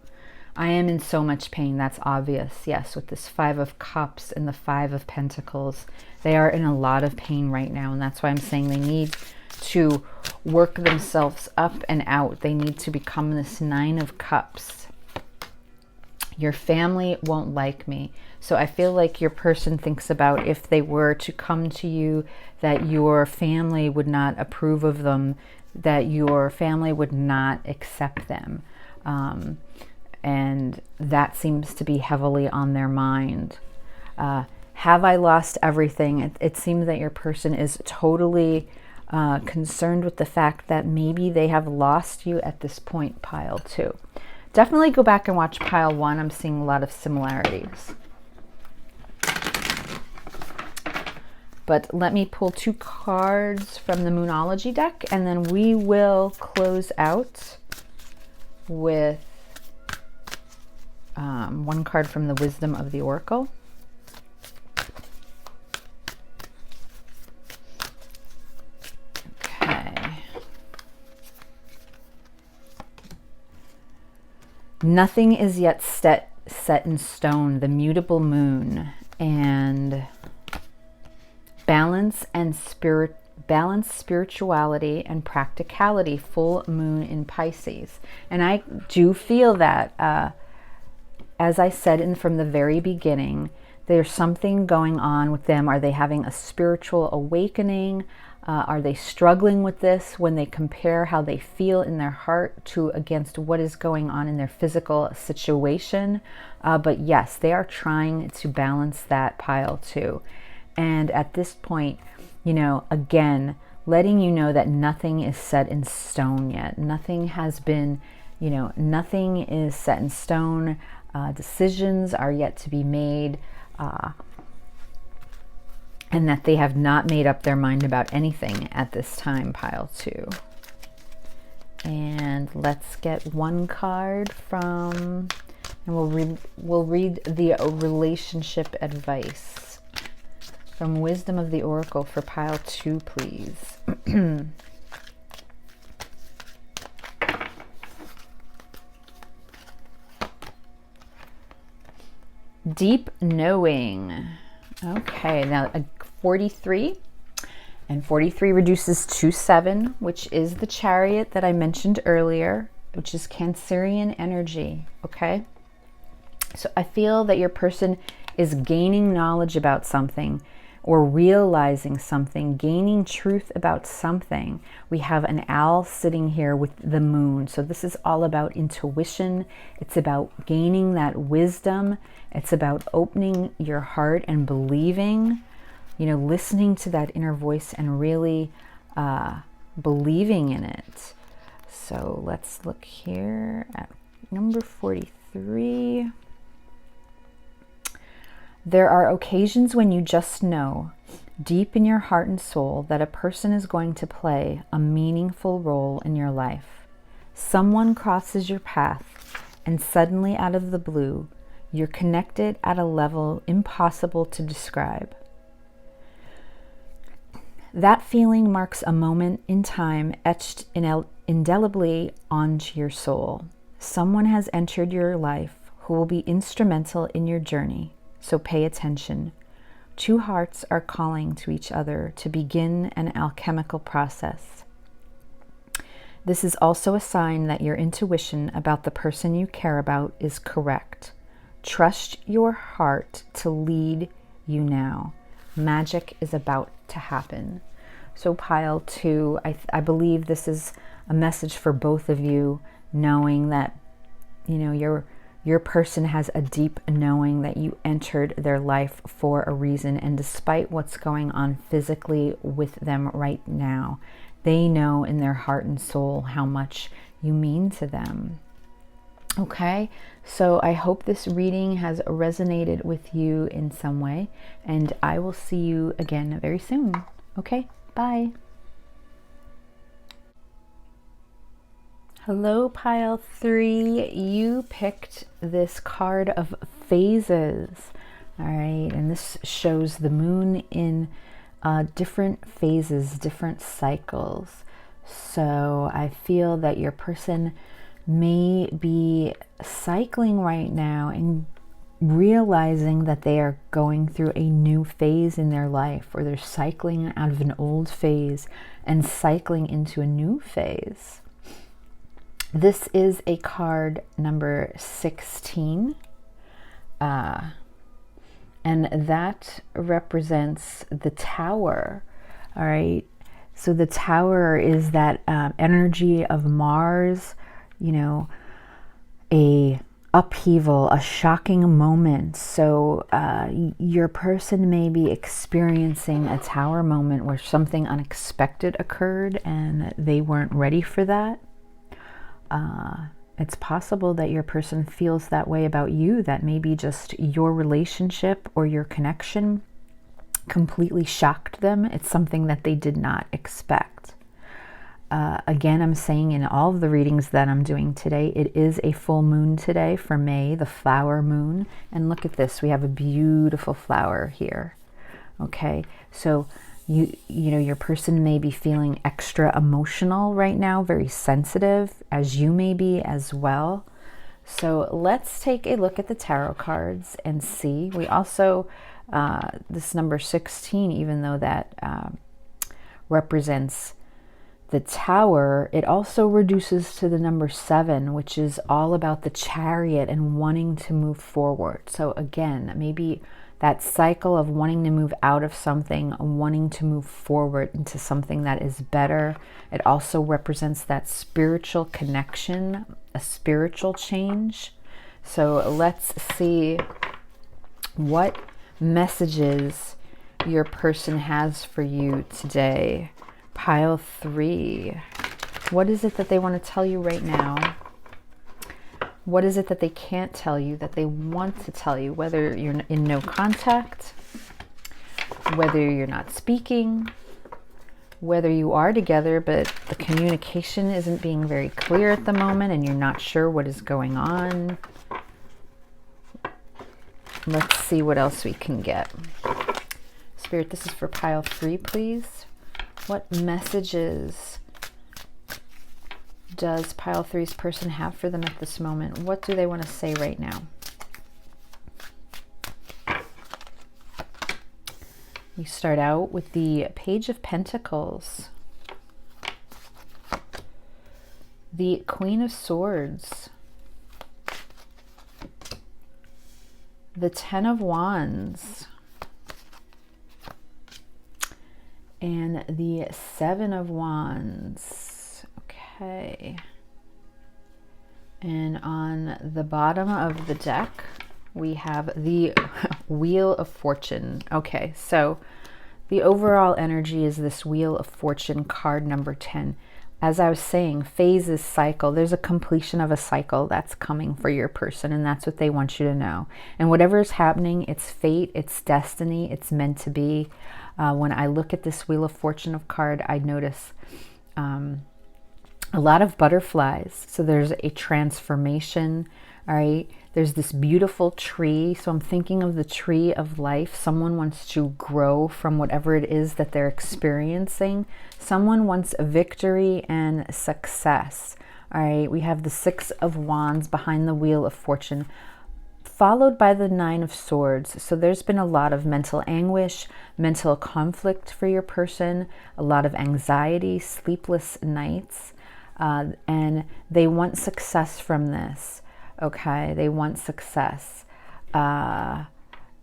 I am in so much pain. That's obvious. Yes, with this 5 of Cups and the 5 of Pentacles, they are in a lot of pain right now. And that's why I'm saying they need to work themselves up and out. They need to become this 9 of Cups. Your family won't like me. So I feel like your person thinks about if they were to come to you, that your family would not approve of them, that your family would not accept them. And that seems to be heavily on their mind. Have I lost everything? It seems that your person is totally concerned with the fact that maybe they have lost you at this point, pile 2. Definitely go back and watch pile 1. I'm seeing a lot of similarities. But let me pull 2 cards from the Moonology deck, and then we will close out with 1 card from the Wisdom of the Oracle. Okay. Nothing is yet set in stone. The mutable moon and balance and spirituality and practicality. Full moon in Pisces. And I do feel that as I said from the very beginning, there's something going on with them. Are they having a spiritual awakening? Are they struggling with this when they compare how they feel in their heart to against what is going on in their physical situation? But yes, they are trying to balance that, pile 2. And at this point, you know, again, letting you know that nothing is set in stone yet. Nothing has been, you know, nothing is set in stone. Decisions are yet to be made, and that they have not made up their mind about anything at this time, pile 2. And let's get one card from, and we'll read the relationship advice from Wisdom of the Oracle for pile 2, please. Deep knowing. Okay, now 43. And 43 reduces to 7, which is the chariot that I mentioned earlier, which is Cancerian energy, okay? So I feel that your person is gaining knowledge about something or realizing something, gaining truth about something. We have an owl sitting here with the moon. So this is all about intuition. It's about gaining that wisdom. It's about opening your heart and believing, you know, listening to that inner voice and really believing in it. So let's look here at number 43. There are occasions when you just know, deep in your heart and soul, that a person is going to play a meaningful role in your life. Someone crosses your path, and suddenly out of the blue, you're connected at a level impossible to describe. That feeling marks a moment in time etched indelibly onto your soul. Someone has entered your life who will be instrumental in your journey, so pay attention. Two hearts are calling to each other to begin an alchemical process. This is also a sign that your intuition about the person you care about is correct. Trust your heart to lead you now. Magic is about to happen. So pile 2, I believe this is a message for both of you, knowing that, you know, your person has a deep knowing that you entered their life for a reason. And despite what's going on physically with them right now, they know in their heart and soul how much you mean to them. Okay, so I hope this reading has resonated with you in some way, and I will see you again very soon. Okay, bye. Hello, pile 3. You picked this card of phases. All right, and this shows the moon in different phases, different cycles. So I feel that your person may be cycling right now and realizing that they are going through a new phase in their life, or they're cycling out of an old phase and cycling into a new phase. This is a card number 16, and that represents the Tower. All right, so the Tower is that energy of Mars, you know, a upheaval, a shocking moment. So your person may be experiencing a Tower moment where something unexpected occurred and they weren't ready for that. It's possible that your person feels that way about you, that maybe just your relationship or your connection completely shocked them. It's something that they did not expect. Again, I'm saying in all of the readings that I'm doing today, it is a full moon today for May, the flower moon. And look at this, we have a beautiful flower here. Okay, so you know, your person may be feeling extra emotional right now, very sensitive, as you may be as well. So let's take a look at the tarot cards and see. We also, this number 16, even though that represents the Tower, it also reduces to the number 7, which is all about the Chariot and wanting to move forward. So again, maybe that cycle of wanting to move out of something, wanting to move forward into something that is better. It also represents that spiritual connection, a spiritual change. So let's see what messages your person has for you today. Pile 3. What is it that they want to tell you right now? What is it that they can't tell you that they want to tell you? Whether you're in no contact, whether you're not speaking, whether you are together, but the communication isn't being very clear at the moment and you're not sure what is going on. Let's see what else we can get. Spirit, this is for pile 3, please. What messages does pile 3's person have for them at this moment? What do they want to say right now? We start out with the Page of Pentacles, the Queen of Swords, the Ten of Wands, and the Seven of Wands. Okay. And on the bottom of the deck, we have the Wheel of Fortune. Okay, so the overall energy is this Wheel of Fortune card number 10. As I was saying, phases, cycle. There's a completion of a cycle that's coming for your person, and that's what they want you to know. And whatever is happening, it's fate, it's destiny, it's meant to be. When I look at this Wheel of Fortune card, I notice a lot of butterflies. So there's a transformation, all right? There's this beautiful tree. So I'm thinking of the tree of life. Someone wants to grow from whatever it is that they're experiencing. Someone wants a victory and success. All right, we have the Six of Wands behind the Wheel of Fortune, followed by the Nine of Swords. So there's been a lot of mental anguish, mental conflict for your person, a lot of anxiety, sleepless nights, and they want success from this. Okay, they want success.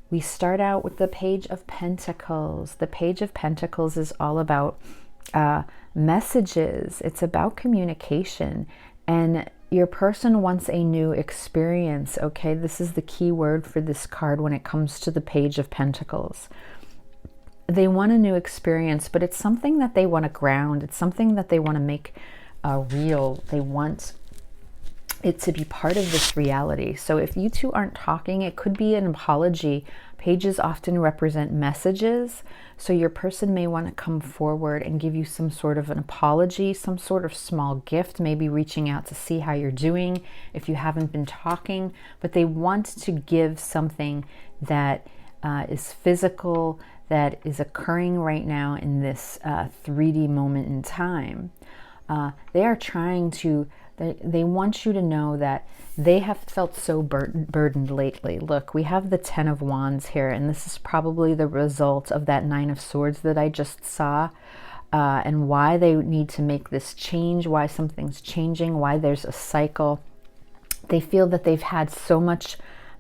We start out with the Page of Pentacles. The Page of Pentacles is all about messages. It's about communication, and your person wants a new experience. Okay, this is the key word for this card when it comes to the Page of Pentacles. They want a new experience, but it's something that they want to ground. It's something that they want to make real. They want it to be part of this reality. So if you two aren't talking, it could be an apology. Pages often represent messages. So your person may want to come forward and give you some sort of an apology, some sort of small gift, maybe reaching out to see how you're doing if you haven't been talking. But they want to give something that is physical, that is occurring right now in this 3D moment in time. They are trying to, they want you to know that they have felt so burdened lately. Look, we have the Ten of Wands here, and this is probably the result of that Nine of Swords that I just saw, and why they need to make this change, why something's changing, why there's a cycle. They feel that they've had so much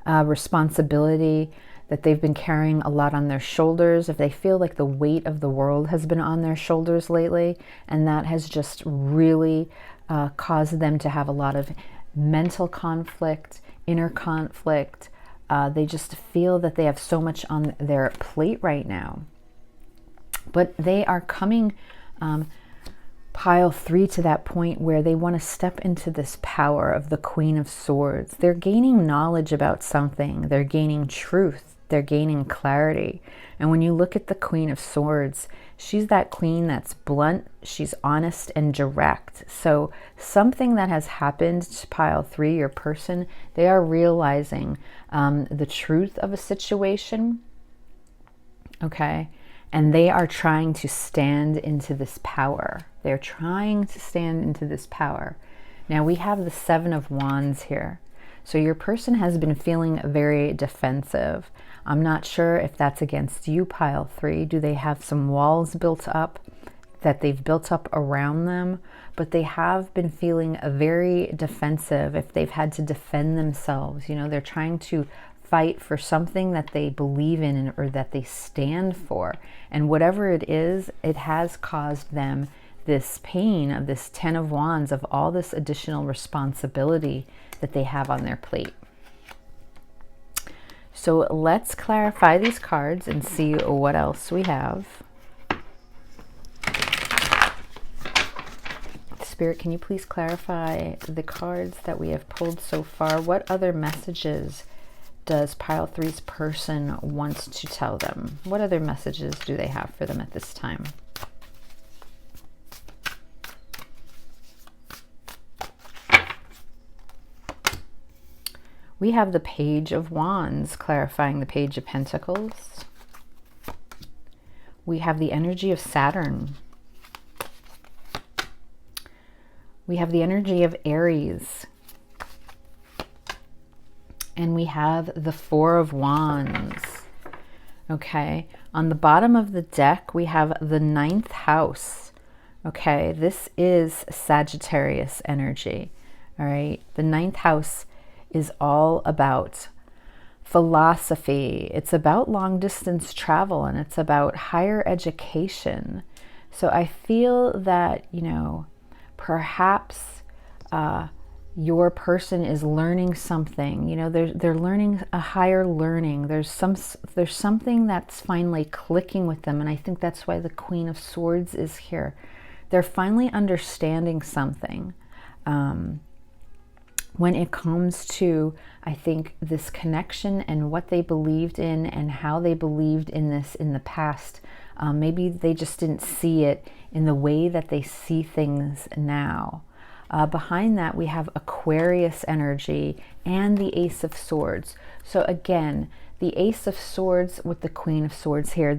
responsibility, that they've been carrying a lot on their shoulders. If they feel like the weight of the world has been on their shoulders lately, and that has just really caused them to have a lot of mental conflict, inner conflict. They just feel that they have so much on their plate right now. But they are coming, pile 3, to that point where they want to step into this power of the Queen of Swords. They're gaining knowledge about something. They're gaining truth. They're gaining clarity. And when you look at the Queen of Swords, she's that queen that's blunt, she's honest and direct. So something that has happened to pile 3, your person, they are realizing the truth of a situation, okay? And they are trying to stand into this power. They're trying to stand into this power. Now we have the Seven of Wands here. So your person has been feeling very defensive. I'm not sure if that's against you, pile 3. Do they have some walls built up that they've built up around them? But they have been feeling very defensive if they've had to defend themselves. You know, they're trying to fight for something that they believe in or that they stand for. And whatever it is, it has caused them this pain of this Ten of Wands, of all this additional responsibility that they have on their plate. So let's clarify these cards and see what else we have. Spirit, can you please clarify the cards that we have pulled so far? What other messages does pile 3's person want to tell them? What other messages do they have for them at this time? We have the Page of Wands clarifying the Page of Pentacles. We have the energy of Saturn. We have the energy of Aries. And we have the Four of Wands. Okay, on the bottom of the deck, we have the 9th house. Okay, this is Sagittarius energy. All right, the 9th house is all about philosophy. It's about long distance travel, and it's about higher education. So I feel that, you know, perhaps your person is learning something. You know, they're learning a higher learning. There's something that's finally clicking with them, and I think that's why the Queen of Swords is here. They're finally understanding something. When it comes to, I think, this connection and what they believed in and how they believed in this in the past, maybe they just didn't see it in the way that they see things now. Behind that, we have Aquarius energy and the Ace of Swords. So again, the Ace of Swords with the Queen of Swords here,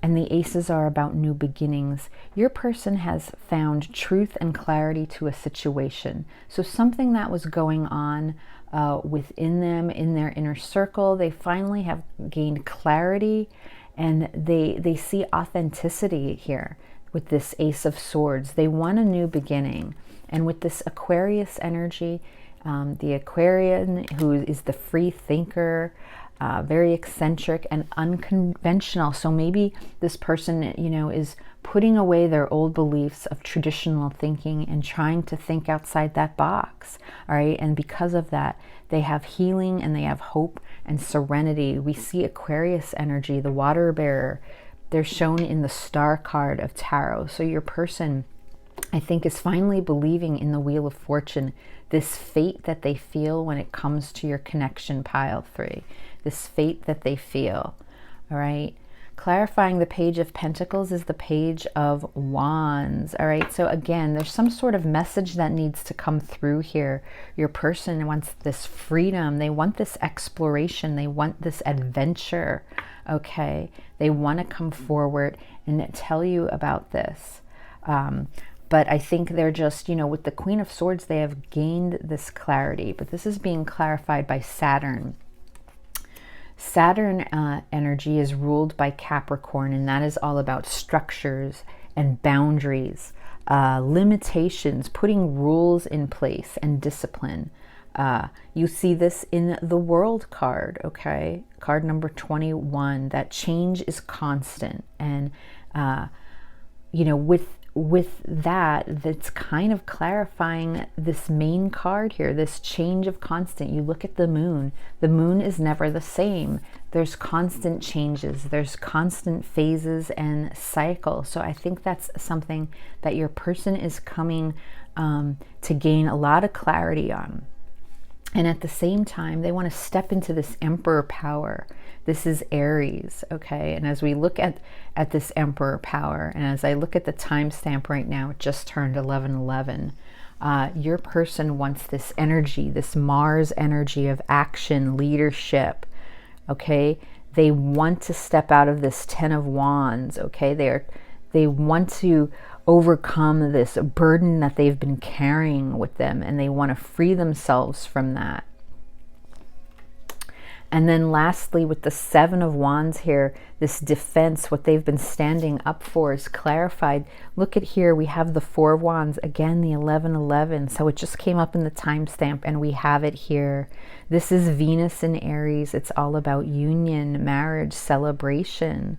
and the aces are about new beginnings. Your person has found truth and clarity to a situation. So something that was going on within them, in their inner circle, they finally have gained clarity, and they see authenticity here with this Ace of Swords. They want a new beginning. And with this Aquarius energy, the Aquarian, who is the free thinker, very eccentric and unconventional. So maybe this person, you know, is putting away their old beliefs of traditional thinking and trying to think outside that box. All right. And because of that, they have healing and they have hope and serenity. We see Aquarius energy, the water bearer. They're shown in the Star card of tarot. So your person, I think, is finally believing in the Wheel of Fortune, this fate that they feel when it comes to your connection, pile 3, this fate that they feel. All right. Clarifying the Page of Pentacles is the Page of Wands. All right. So again, there's some sort of message that needs to come through here. Your person wants this freedom. They want this exploration. They want this adventure. Okay. They want to come forward and tell you about this. But I think they're just, you know, with the Queen of Swords, they have gained this clarity. But this is being clarified by Saturn. Saturn energy is ruled by Capricorn, and that is all about structures and boundaries, limitations, putting rules in place, and discipline. You see this in the World card, okay? Card number 21, that change is constant. And, you know, with that, that's kind of clarifying this main card here, this change of constant. You look at the moon is never the same. There's constant changes, there's constant phases and cycles. So I think that's something that your person is coming to gain a lot of clarity on. And at the same time, they want to step into this Emperor power. This is Aries, okay? And as we look at this Emperor power, and as I look at the timestamp right now, it just turned 11:11. Your person wants this energy, this Mars energy of action, leadership, okay? They want to step out of this 10 of Wands, okay? They want to overcome this burden that they've been carrying with them, and they want to free themselves from that. And then lastly, with the 7 of Wands here, this defense, what they've been standing up for, is clarified. Look at here, we have the 4 of Wands, again, the 11:11. So it just came up in the timestamp, and we have it here. This is Venus in Aries. It's all about union, marriage, celebration,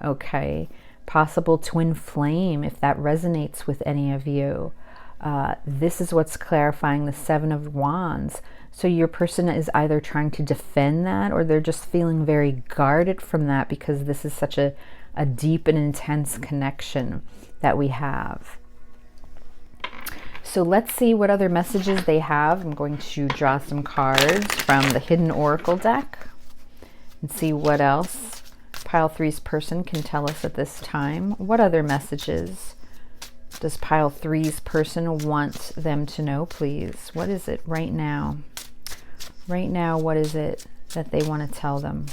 okay? Possible twin flame, if that resonates with any of you. This is what's clarifying the 7 of Wands. So your person is either trying to defend that, or they're just feeling very guarded from that, because this is such a deep and intense connection that we have. So let's see what other messages they have. I'm going to draw some cards from the Hidden Oracle deck and see what else Pile 3's person can tell us at this time. What other messages does Pile 3's person want them to know, please? What is it right now? Right now, what is it that they want to tell them?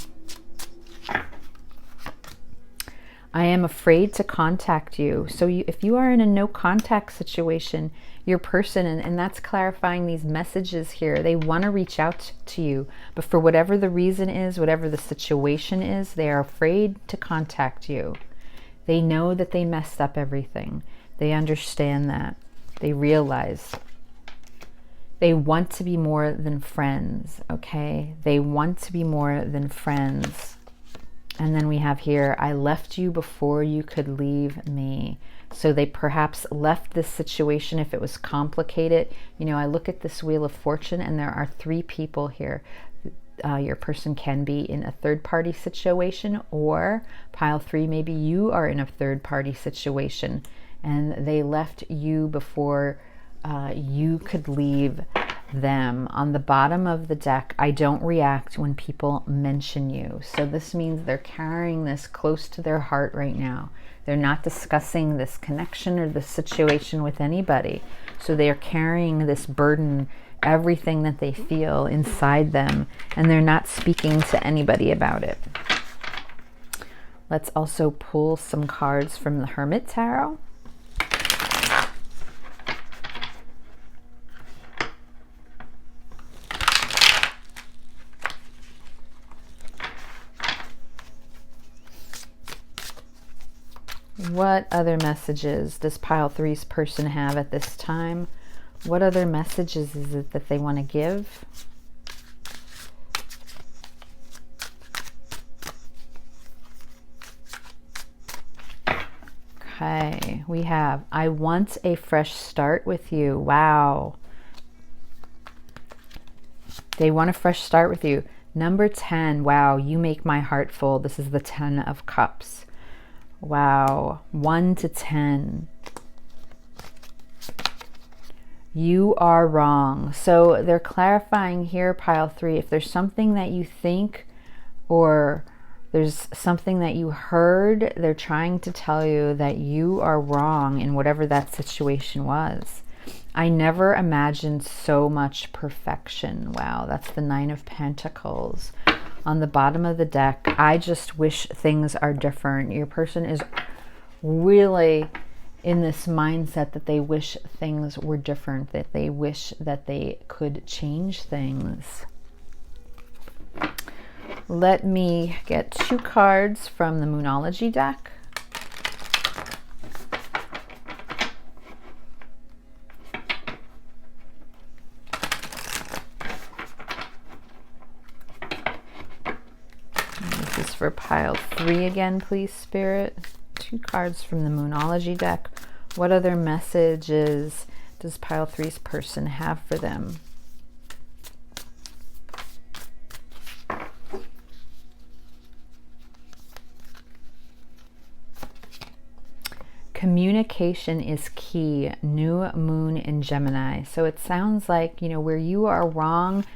I am afraid to contact you. So if you are in a no contact situation, your person, and that's clarifying these messages here, they want to reach out to you, but for whatever the reason is, whatever the situation is, they are afraid to contact you. They know that they messed up everything. They understand that. They realize they want to be more than friends, okay? They want to be more than friends. And then we have here, I left you before you could leave me. So they perhaps left this situation if it was complicated. You know, I look at this Wheel of Fortune and there are 3 people here. Your person can be in a third-party situation, or pile 3, maybe you are in a third-party situation and they left you before you could leave them. On the bottom of the deck, I don't react when people mention you. So this means they're carrying this close to their heart right now. They're not discussing this connection or this situation with anybody. So they are carrying this burden, everything that they feel inside them, and they're not speaking to anybody about it. Let's also pull some cards from the Hermit Tarot. What other messages does pile 3's person have at this time? What other messages is it that they want to give? Okay, we have, I want a fresh start with you. Wow. They want a fresh start with you. Number 10, wow, you make my heart full. This is the 10 of Cups. Wow, 1 to 10. You are wrong. So they're clarifying here, pile 3, if there's something that you think or there's something that you heard, they're trying to tell you that you are wrong in whatever that situation was. I never imagined so much perfection. Wow, that's the 9 of Pentacles. On the bottom of the deck, I just wish things are different. Your person is really in this mindset that they wish things were different, that they wish that they could change things. Let me get 2 cards from the Moonology deck. This is for pile 3 again, please, Spirit. 2 cards from the Moonology deck. What other messages does pile 3's person have for them? Communication is key. New moon in Gemini. So it sounds like, you know, where you are wrong,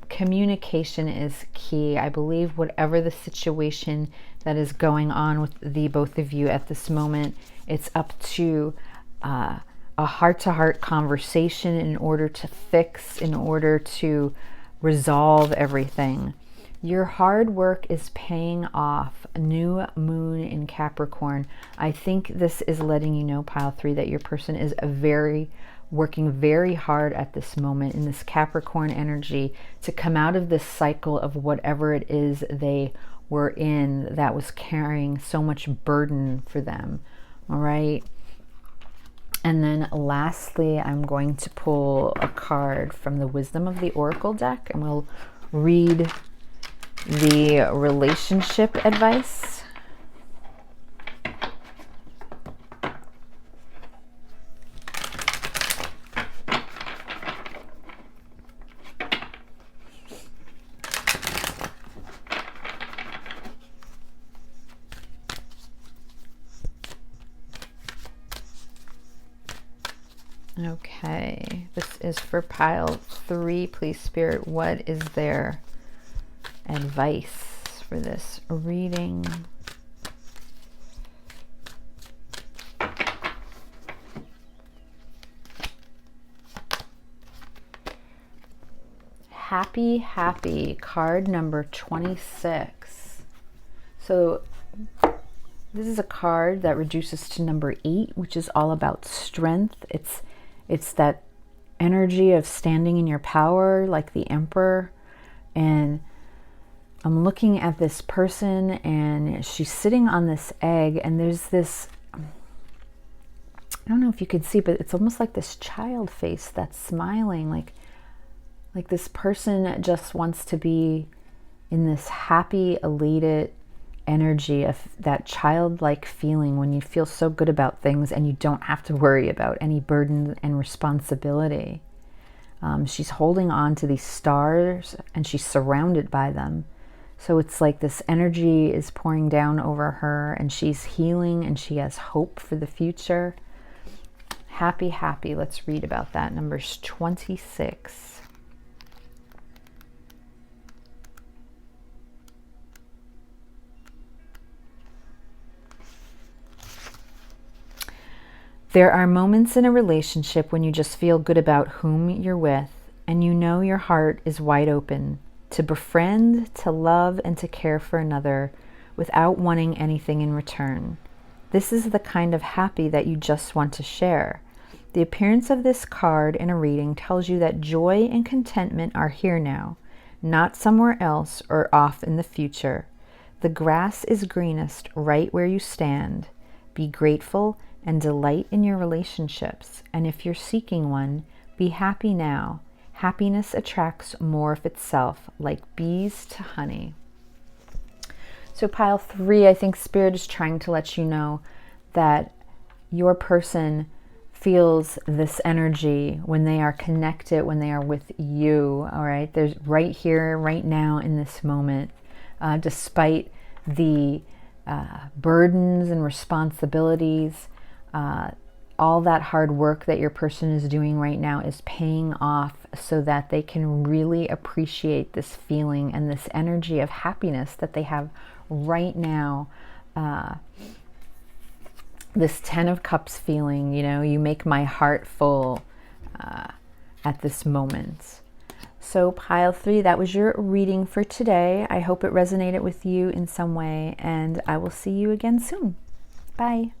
communication is key. I believe whatever the situation that is going on with the both of you at this moment, it's up to a heart-to-heart conversation in order to fix, in order to resolve everything. Your hard work is paying off. New moon in Capricorn. I think this is letting you know, pile 3, that your person is working very hard at this moment in this Capricorn energy to come out of this cycle of whatever it is they were in that was carrying so much burden for them. All right. And then lastly, I'm going to pull a card from the Wisdom of the Oracle deck, and we'll read the relationship advice. Okay, this is for pile 3, please, Spirit. What is their advice for this reading? Happy, happy, card number 26. So this is a card that reduces to number 8, which is all about strength. It's that energy of standing in your power like the Emperor. And I'm looking at this person, and she's sitting on this egg, and there's this, I don't know if you can see, but it's almost like this child face that's smiling, like this person just wants to be in this happy, elated energy of that childlike feeling when you feel so good about things and you don't have to worry about any burden and responsibility. She's holding on to these stars, and she's surrounded by them. So it's like this energy is pouring down over her, and she's healing, and she has hope for the future. Happy, happy. Let's read about that. Numbers 26. There are moments in a relationship when you just feel good about whom you're with, and you know your heart is wide open to befriend, to love, and to care for another without wanting anything in return. This is the kind of happy that you just want to share. The appearance of this card in a reading tells you that joy and contentment are here now, not somewhere else or off in the future. The grass is greenest right where you stand. Be grateful and delight in your relationships. And if you're seeking one, be happy now. Happiness attracts more of itself, like bees to honey. So pile 3, I think Spirit is trying to let you know that your person feels this energy when they are connected, when they are with you, all right? There's right here, right now in this moment, despite the burdens and responsibilities, all that hard work that your person is doing right now is paying off so that they can really appreciate this feeling and this energy of happiness that they have right now. This 10 of Cups feeling, you know, you make my heart full at this moment. So pile 3, that was your reading for today. I hope it resonated with you in some way, and I will see you again soon. Bye.